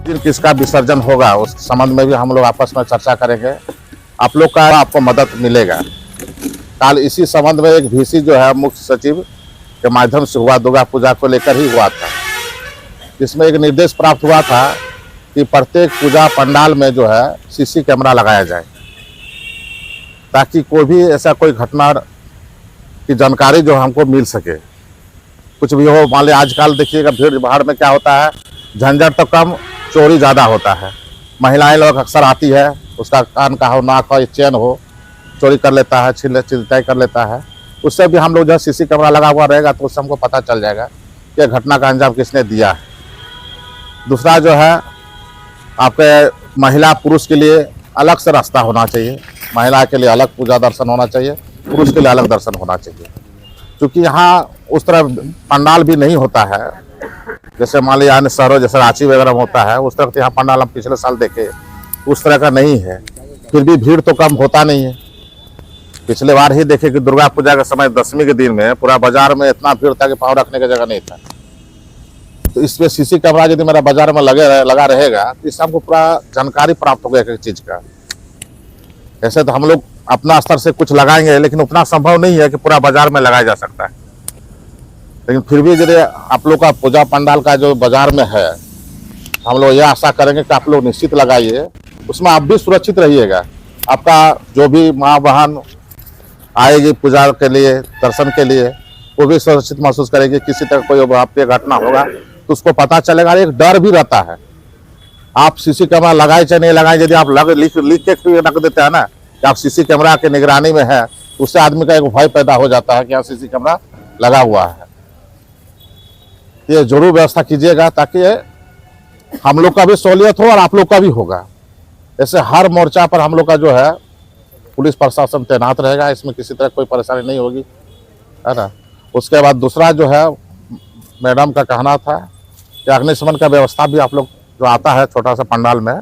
दिन किसका विसर्जन होगा उस संबंध में भी हम लोग आपस में चर्चा करेंगे। आप लोग का आपको मदद मिलेगा। कल इसी संबंध में एक वीसी जो है मुख्य सचिव के माध्यम से हुआ, दुर्गा पूजा को लेकर ही हुआ था। इसमें एक निर्देश प्राप्त हुआ था कि प्रत्येक पूजा पंडाल में जो है सीसी कैमरा लगाया जाए, ताकि कोई भी ऐसा कोई घटना की जानकारी जो हमको मिल सके। कुछ भी हो, मान लीजिए आजकल देखिएगा भीड़ भाड़ में क्या होता है, झंझट तो कम, चोरी ज़्यादा होता है। महिलाएं लोग अक्सर आती है, उसका कान का हो, नाक हो, चेन हो, चोरी कर लेता है, छिनताई कर लेता है। उससे भी हम लोग जो है सीसी कैमरा लगा हुआ रहेगा तो उससे हमको पता चल जाएगा कि घटना का अंजाम किसने दिया है। दूसरा जो है, आपके महिला पुरुष के लिए अलग से रास्ता होना चाहिए। महिला के लिए अलग पूजा दर्शन होना चाहिए, पुरुष के लिए अलग दर्शन होना चाहिए। क्योंकि यहाँ उस तरह पंडाल भी नहीं होता है, जैसे मान लीजिए अन्य शहरों जैसे रांची वगैरह में होता है, उस तरह यहाँ पंडाल हम पिछले साल देखे उस तरह का नहीं है। फिर भी भीड़ तो कम होता नहीं है। पिछले बार ही देखे कि दुर्गा पूजा के समय दशमी के दिन में पूरा बाजार में इतना भीड़ था कि पाँव रखने की जगह नहीं था। तो इसमें सीसी कैमरा यदि मेरा बाजार में लगा रहेगा तो इससे हमको पूरा जानकारी प्राप्त होगा एक एक चीज का। ऐसे तो हम लोग अपना स्तर से कुछ लगाएंगे, लेकिन उतना संभव नहीं है कि पूरा बाजार में लगाया जा सकता है। लेकिन फिर भी यदि आप लोग का पूजा पंडाल का जो बाजार में है, हम लोग यह आशा करेंगे कि आप लोग निश्चित लगाइए, उसमें आप भी सुरक्षित रहिएगा। आपका जो भी माँ बहन आएगी पूजा के लिए, दर्शन के लिए, वो भी सुरक्षित महसूस करेगी। किसी तरह कोई वहाँ पे घटना होगा तो उसको पता चलेगा। एक डर भी रहता है। आप सीसी कैमरा लगाए चाहे नहीं लगाए, यदि आप लिख के रख देते हैं ना कि आप सीसी कैमरा के निगरानी में है, उससे आदमी का एक भय पैदा हो जाता है कि यहाँ सीसी कैमरा लगा हुआ है। ये जरूर व्यवस्था कीजिएगा ताकि हम लोग का भी सहूलियत हो और आप लोग का भी होगा। ऐसे हर मोर्चा पर हम लोग का जो है पुलिस प्रशासन तैनात रहेगा, इसमें किसी तरह कोई परेशानी नहीं होगी, है ना। उसके बाद दूसरा जो है, मैडम का कहना था कि अग्निशमन का व्यवस्था भी आप लोग जो आता है छोटा सा पंडाल में,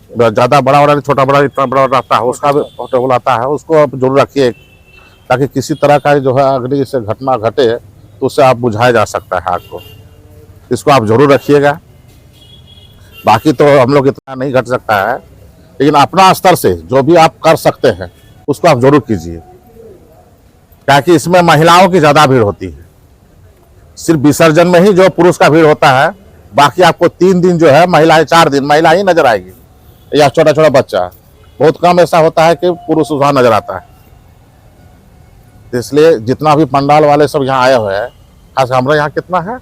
ज़्यादा बड़ा वाला छोटा बड़ा इतना बड़ा रहता है, उसका भी टेबल आता है, उसको आप जरूर रखिए ताकि किसी तरह का जो है अग्नि से घटना घटे तो उससे आप बुझाया जा सकता है आग को। इसको आप जरूर रखिएगा। बाकी तो हम लोग इतना नहीं घट सकता है, लेकिन अपना स्तर से जो भी आप कर सकते हैं उसको आप जरूर कीजिए, ताकि इसमें महिलाओं की ज़्यादा भीड़ होती है। सिर्फ विसर्जन में ही जो पुरुष का भीड़ होता है, बाकी आपको 3 दिन जो है महिलाएं, 4 दिन महिला ही नजर आएगी, या छोटा छोटा बच्चा। बहुत कम ऐसा होता है कि पुरुष वहाँ नजर आता है। इसलिए जितना भी पंडाल वाले सब यहाँ आए हुए हैं, खास हमारे यहाँ कितना है,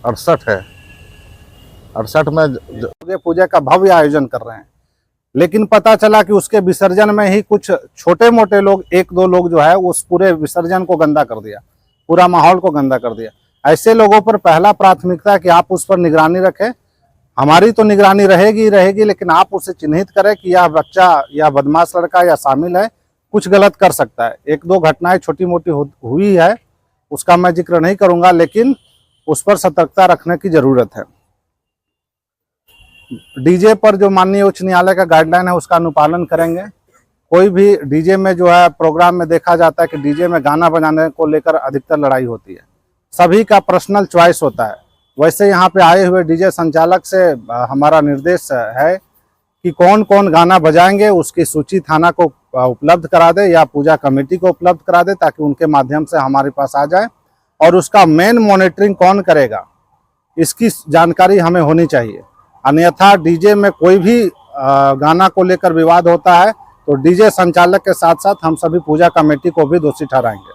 68 है। 68 में पूजा का भव्य आयोजन कर रहे हैं, लेकिन पता चला कि उसके विसर्जन में ही कुछ छोटे मोटे लोग, 1-2 लोग जो है उस पूरे विसर्जन को गंदा कर दिया, पूरा माहौल को गंदा कर दिया। ऐसे लोगों पर पहला प्राथमिकता है कि आप उस पर निगरानी रखें। हमारी तो निगरानी रहेगी, लेकिन आप उसे चिन्हित करें कि यह बच्चा या बदमाश लड़का या शामिल है, कुछ गलत कर सकता है। 1-2 घटनाएं छोटी मोटी हुई है, उसका मैं जिक्र नहीं करूंगा, लेकिन उस पर सतर्कता रखने की जरूरत है। डीजे पर जो माननीय उच्च न्यायालय का गाइडलाइन है उसका अनुपालन करेंगे। कोई भी डीजे में जो है प्रोग्राम में देखा जाता है कि डीजे में गाना बजाने को लेकर अधिकतर लड़ाई होती है। सभी का पर्सनल चॉइस होता है। वैसे यहाँ पे आए हुए डीजे संचालक से हमारा निर्देश है कि कौन कौन गाना बजाएंगे उसकी सूची थाना को उपलब्ध करा दे या पूजा कमेटी को उपलब्ध करा दे, ताकि उनके माध्यम से हमारे पास आ जाए। और उसका मेन मॉनिटरिंग कौन करेगा, इसकी जानकारी हमें होनी चाहिए। अन्यथा डीजे में कोई भी गाना को लेकर विवाद होता है तो डीजे संचालक के साथ साथ हम सभी पूजा कमेटी को भी दोषी ठहराएंगे।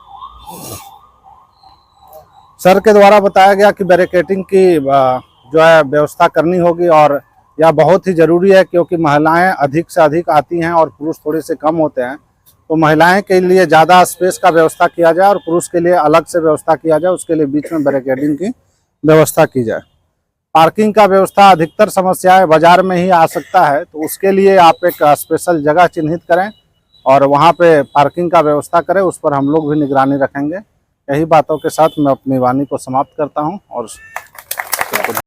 सर के द्वारा बताया गया कि बैरिकेडिंग की जो है व्यवस्था करनी होगी, और यह बहुत ही ज़रूरी है क्योंकि महिलाएं अधिक से अधिक आती हैं और पुरुष थोड़े से कम होते हैं। तो महिलाएं के लिए ज़्यादा स्पेस का व्यवस्था किया जाए और पुरुष के लिए अलग से व्यवस्था किया जाए, उसके लिए बीच में बैरिकेडिंग की व्यवस्था की जाए। पार्किंग का व्यवस्था अधिकतर समस्याएं बाजार में ही आ सकता है, तो उसके लिए आप एक स्पेशल जगह चिन्हित करें और वहां पे पार्किंग का व्यवस्था करें। उस पर हम लोग भी निगरानी रखेंगे। यही बातों के साथ मैं अपनी वाणी को समाप्त करता हूं और